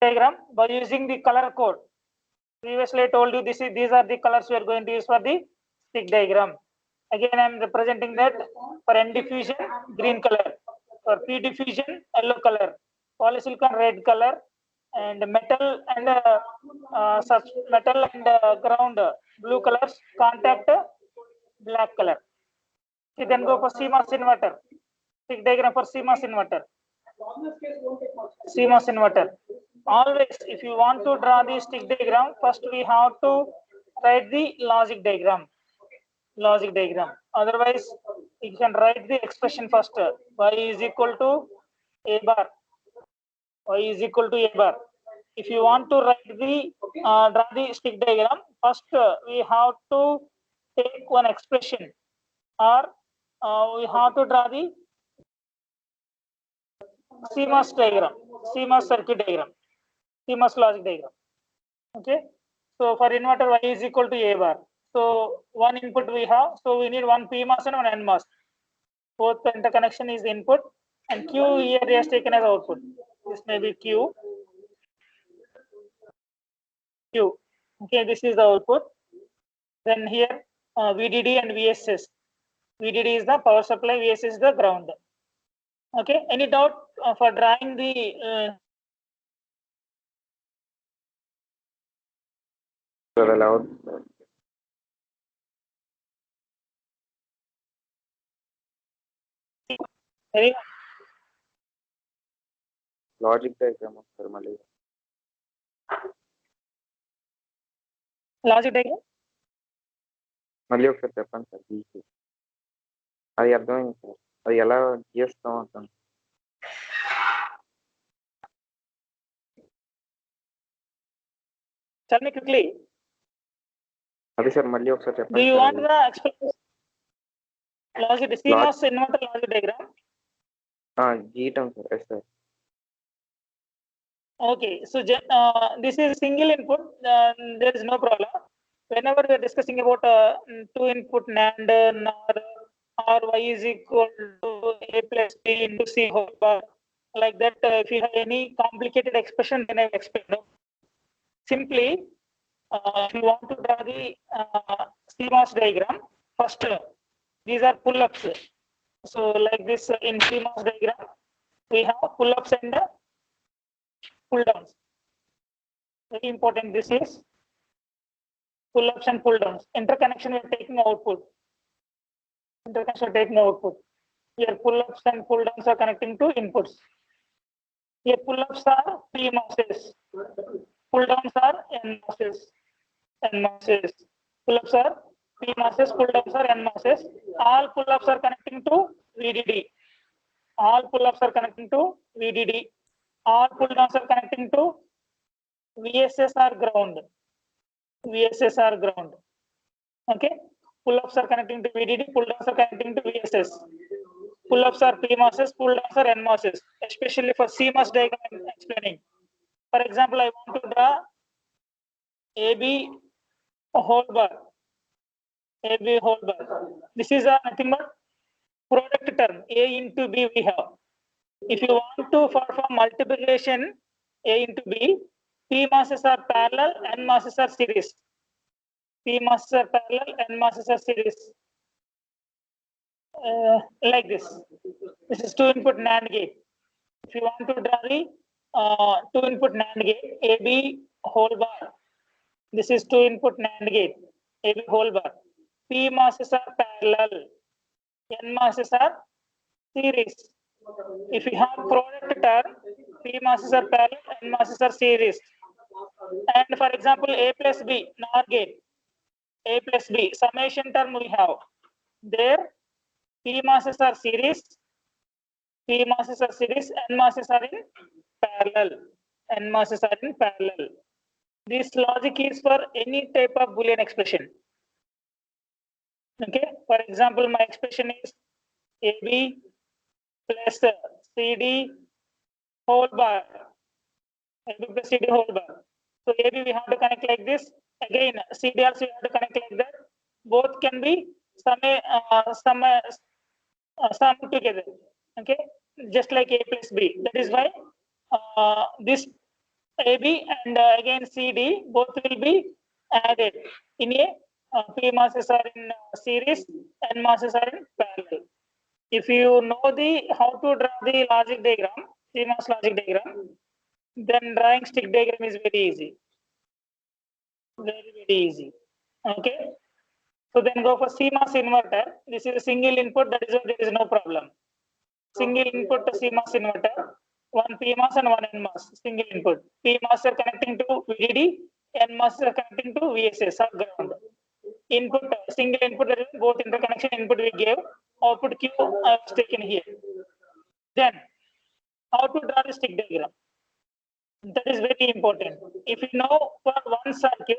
diagram by using the color code. Previously I told you these are the colors we are going to use for the stick diagram. Again I am representing that for N diffusion green color, for P diffusion yellow color, polysilicon red color, and metal and metal and ground blue colors, contact black color. Okay, then go for CMOS inverter. Stick diagram for CMOS inverter. CMOS inverter. Always, if you want to draw the stick diagram, first we have to write the logic diagram. Logic diagram. Otherwise, you can write the expression first. Y is equal to A bar. Y is equal to A bar. If you want to write the draw the stick diagram, first we have to take one expression, or we have to draw the CMOS diagram, CMOS circuit diagram, CMOS logic diagram. Okay. So for inverter, Y is equal to A bar. So one input we have, so we need one PMOS and one NMOS. Both the interconnection is input, and Q here they are taken as output. This may be Q. Q. Okay, this is the output. Then here VDD and VSS. VDD is the power supply, VSS is the ground. Okay, any doubt for drawing the allowed. Logic diagram sir malli. Logic diagram? మళ్ళీ ఒకసారి చెప్పండి sir BC అది అర్థమైంది sir అది ఎలా చేస్తాం అంటాను Tell me quickly. అదే సార్ మళ్ళీ ఒకసారి చెప్పండి. Do you want the explanation? Logic CMOS inverter logic diagram. గీయటం sir yes sir. Okay, so this is single input. There is no problem. Whenever we are discussing about two input NAND or Y is equal to A plus B into C whole bar, like that, if you have any complicated expression, then I will explain. No? Simply, if you want to draw the CMOS diagram, first these are pull-ups. So like this in CMOS diagram, we have pull-ups and pull-downs. Very important this is. Pull-ups and pull-downs. Interconnection we are taking output. Interconnection we are taking output. Here pull-ups and pull-downs are connecting to inputs. Here pull-ups are PMOSes. Pull-downs are NMOSes. NMOSes. Pull-ups are PMOSes. Pull-downs are NMOSes. All pull-ups are connecting to VDD. All pull-ups are connecting to VDD. All pull-downs are connecting to VSS or ground. VSS or ground. Okay. Pull-ups are connecting to VDD. Pull-downs are connecting to VSS. Pull-ups are PMOSes. Pull-downs are NMOSes. Especially for CMOS diagram I'm explaining. For example, I want to draw AB whole bar. AB whole bar. This is nothing but product term. A into B we have. If you want to perform multiplication A into B, PMOSes are parallel, NMOSes are series. PMOSes are parallel, NMOSes are series. Like this. This is two input NAND gate. If you want to draw the two input NAND gate, AB whole bar. This is two input NAND gate, AB whole bar. PMOSes are parallel, NMOSes are series. If you have product term, PMOSes are parallel, NMOSes are series. And for example, A plus B, NOR gate, A plus B, summation term we have. There, PMOSes are series, PMOSes are series, NMOSes are in parallel. NMOSes are in parallel. This logic is for any type of Boolean expression. Okay, for example, my expression is AB plus CD whole bar. AB plus CD whole bar. So AB we have to connect like this. Again, CD also we have to connect like that. Both can be summed together. Okay, just like A plus B. That is why this AB and again CD, both will be added in a PMOSs are in series, NMOSs are in parallel. If you know the how to draw the logic diagram, CMOS logic diagram, then drawing stick diagram is very easy. Very easy. Okay. So then go for CMOS inverter. This is a single input, that is why there is no problem. Single input to CMOS inverter, one PMOS and one NMOS, single input. PMOS are connecting to VDD, NMOS are connecting to VSS or ground. Input, single input, that is both interconnection input we gave, output Q I was taken here. Then, how to draw the stick diagram? That is very important. If you know for one circuit,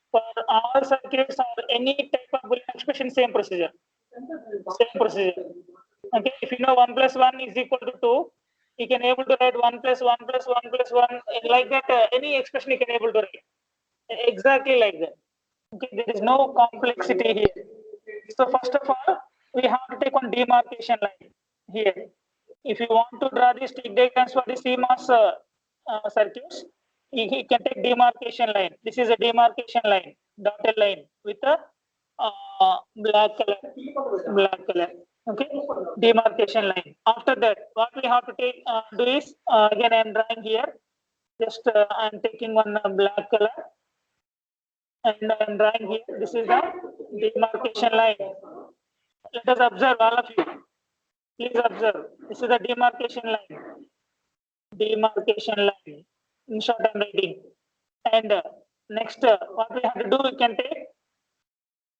for all circuits or any type of Boolean expression, same procedure. Same procedure. Okay, if you know 1 plus 1 is equal to 2, you can able to write 1 plus 1 plus 1 plus 1, like that, any expression you can able to write. Exactly like that. Okay, there is no complexity here. So first of all, we have to take one demarcation line here. If you want to draw the stick diagrams for the CMOS circuits, you can take demarcation line. This is a demarcation line, dotted line with a black color. Okay, demarcation line. After that, what we have to take do is again I am drawing here. Just I am taking one black color and I am drawing here. This is the demarcation line. Let us observe, all of you. Please observe. This is the demarcation line. Demarcation line. In short, I'm writing. And next, what we have to do, we can take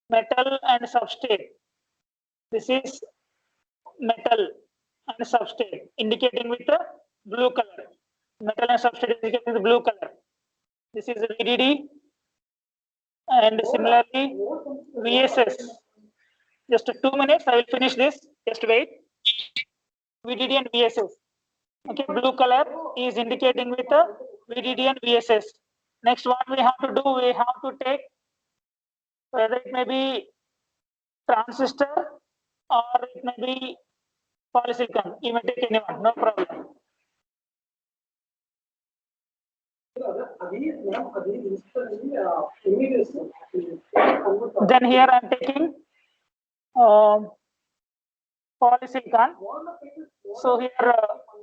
metal and substrate. This is metal and substrate, indicating with the blue color. Metal and substrate indicating with the blue color. This is VDD, and similarly VSS. Just 2 minutes, I will finish this. Just wait. VDD and VSS. Okay, blue color is indicating with the VDD and VSS. Next, what we have to do, we have to take whether it may be transistor or it may be polysilicon. You may take anyone, no problem. Then here I am taking polysilicon. So here,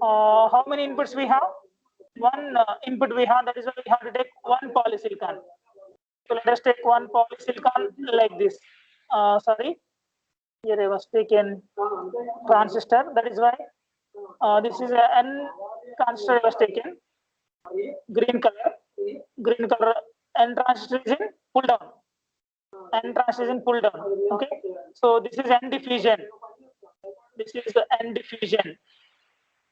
how many inputs we have? One input we have, that is why we have to take one polysilicon. So let us take one polysilicon like this. Sorry, here I was taken transistor. That is why this is a N transistor I was taken. Green color. N transistor is in pull down. N transistor is in pull down. Okay, so this is N diffusion. This is the N diffusion.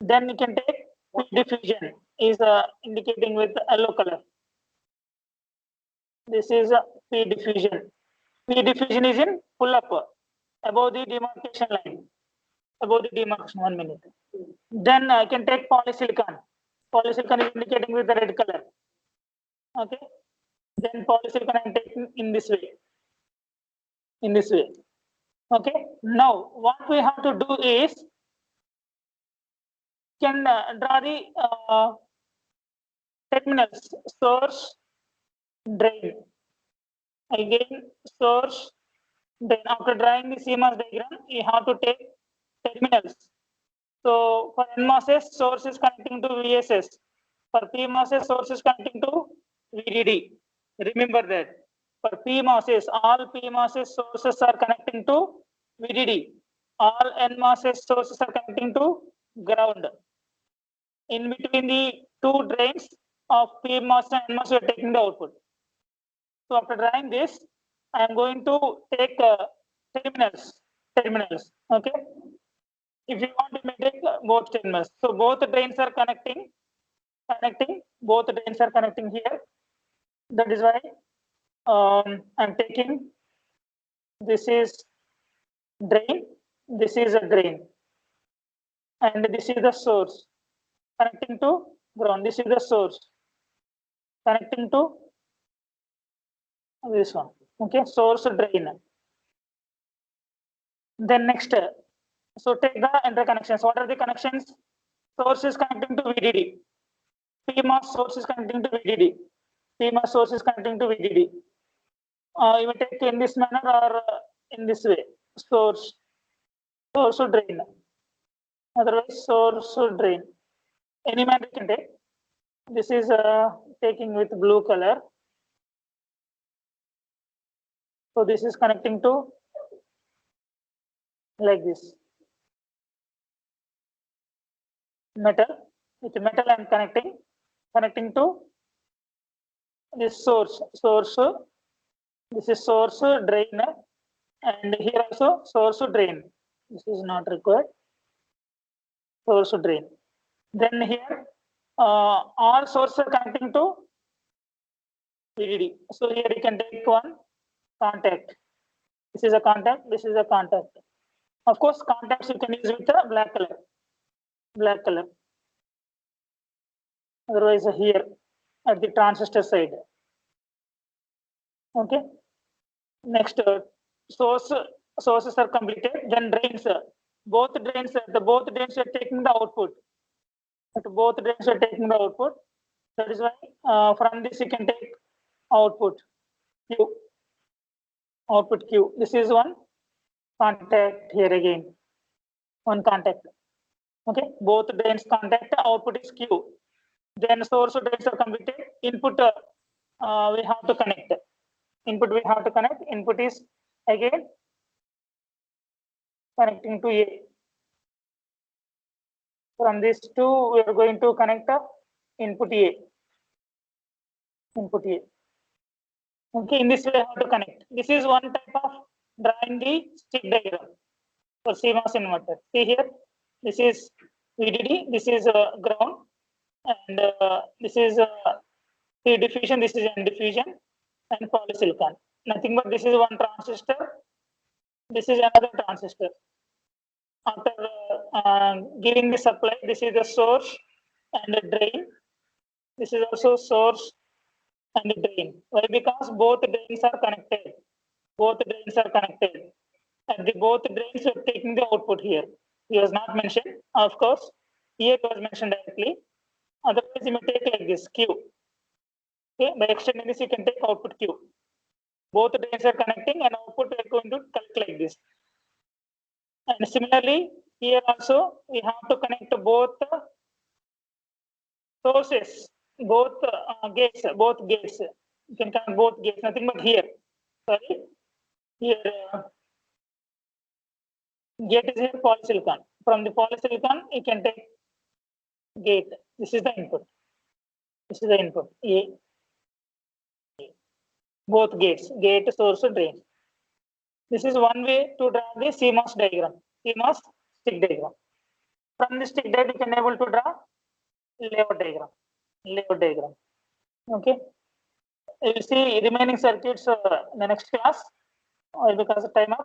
Then you can take P diffusion, is indicating with yellow color. This is a P diffusion. P diffusion is in pull up above the demarcation line. Above the demarcation, 1 minute. Then I can take polysilicon. Polysilicon is indicating with the red color. Okay. Then polysilicon I am taking in this way. In this way. Okay. Now what we have to do is can draw the terminals, source, drain. Again, source, drain. After drawing the CMOS diagram, you have to take terminals. So for NMOSs, source is connecting to VSS. For PMOSs, source is connecting to VDD. Remember that. For PMOSs, all PMOSs sources are connecting to VDD. All NMOSs sources are connecting to ground. In between the two drains of PMOS and NMOS, we are taking the output. So after drawing this, I am going to take terminals. Okay. If you want to make both terminals, so both drains are connecting. Both drains are connecting here. That is why I'm taking. This is drain. This is a drain, and this is the source connecting to ground. This is the source connecting to this one. Okay, source drain. Then next, so take the interconnections. What are the connections? Source is connecting to VDD. PMOS source is connecting to VDD. PMOS source is connecting to VDD. You may take in this manner or in this way. Source to drain. Otherwise, source to drain. Any manner you can take. This is taking with blue color. So this is connecting to like this. Metal. With metal I'm connecting to this source. This is source drain, and here also source drain. This is not required. Source drain. Then here all sources are connecting to VDD. So here you can take one contact. This is a contact. This is a contact. Of course, contacts you can use with a black color. Black color. Otherwise, here at the transistor side. Okay. Next, sources are completed. Then drains. Both drains are taking the output. Both drains are taking the output. That is why from this you can take output Q. Output Q. This is one contact here again. One contact. Okay. Both drains contact. Output is Q. Then source drains are completed. Input we have to connect. Input we have to connect. Input is again connecting to A. From this two, we are going to connect the input A. Input A. Okay, in this way, how to connect. This is one type of drawing the stick diagram for CMOS inverter. See here, this is VDD, this is ground, and this is P diffusion, this is N diffusion, and polysilicon. Nothing but this is one transistor, this is another transistor. After giving the supply, this is the source and the drain. This is also source and the drain. Why? Because both drains are connected. Both drains are connected. And both drains are taking the output here. It was not mentioned, of course. Here it was mentioned directly. Otherwise, you may take like this Q. Okay, by extending this, you can take output Q. Both drains are connecting and output are going to collect like this. And similarly, here also we have to connect both sources, both gates. You can connect both gates. Nothing but here. Sorry, here gate is here polysilicon. From the polysilicon, you can take gate. This is the input. This is the input. A. Both gates, gate, source, drain. This is one way to draw the CMOS diagram. CMOS stick diagram. From this stick diagram, you can able to draw layout diagram. Layout diagram. Okay. You will see remaining circuits in the next class because of time up.